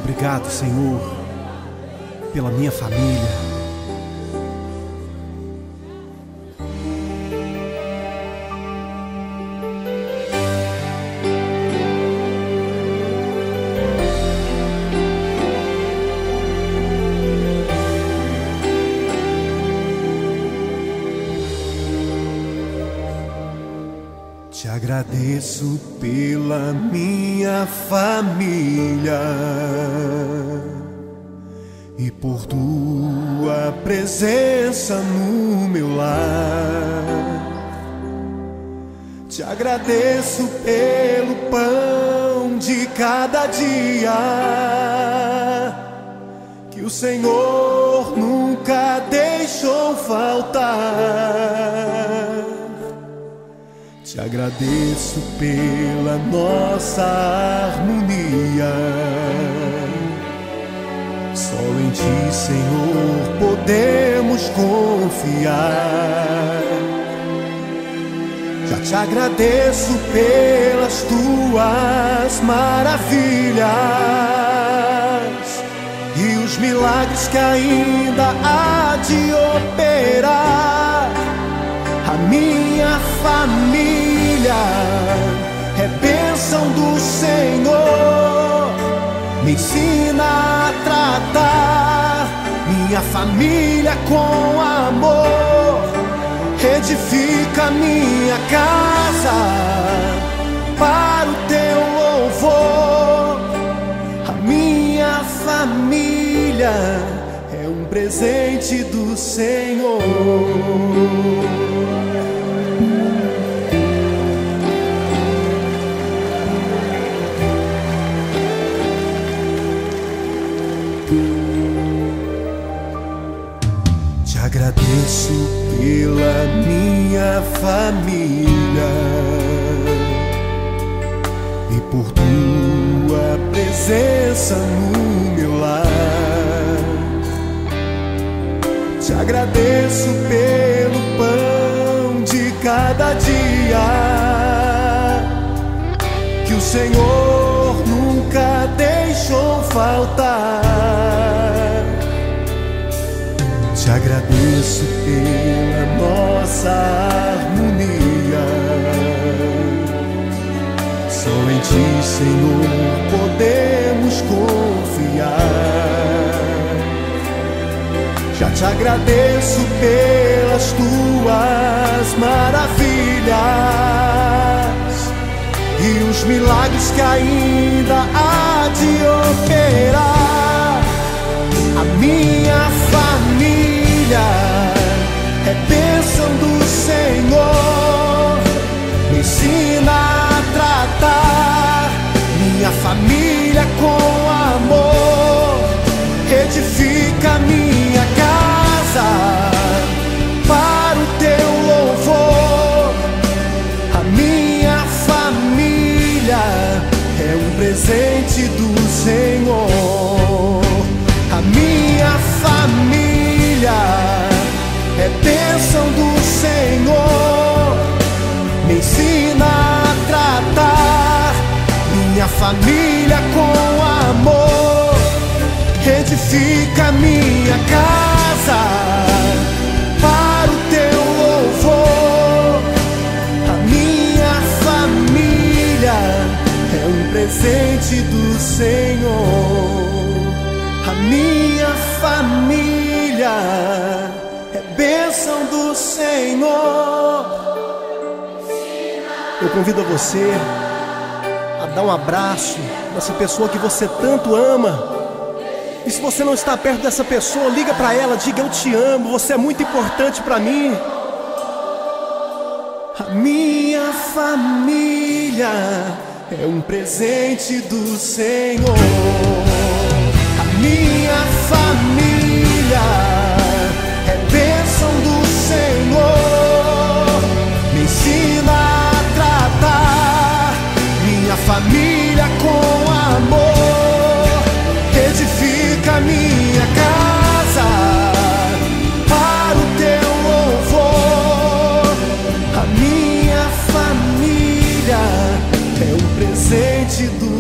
Obrigado, Senhor, pela minha família. Te agradeço pela minha família e por tua presença no meu lar. Te agradeço pelo pão de cada dia que o Senhor nunca deixou faltar. Te agradeço pela nossa harmonia. Só em Ti, Senhor, podemos confiar. Já te agradeço pelas Tuas maravilhas e os milagres que ainda há de operar. A minha família é bênção do Senhor. Me ensina a tratar minha família com amor. Edifica minha casa para o Teu louvor. A minha família é um presente do Senhor. Te agradeço pela minha família e por Tua presença no meu lar. Te agradeço pelo pão de cada dia que o Senhor nunca deixou faltar. Te agradeço pela nossa harmonia. Só em Ti, Senhor, podemos confiar. Já te agradeço pelas Tuas maravilhas e os milagres que ainda há de operar. A minha família é bênção do Senhor. Me ensina a tratar minha família com amor. Edifica minha casa para o Teu louvor. A minha família é um presente do Senhor. A minha família é bênção do Senhor. Me ensina a tratar minha família com amor. Edifica minha casa para o Teu louvor. A minha família é um presente do Senhor. A minha família é bênção do Senhor. Eu convido você a dar um abraço nessa pessoa que você tanto ama. E se você não está perto dessa pessoa, liga para ela, diga: eu te amo, você é muito importante para mim. A minha família é um presente do Senhor. A minha família é bênção do Senhor. Me ensina a tratar minha família com amor. Edifica minha casa para o Teu louvor. A minha família é um presente do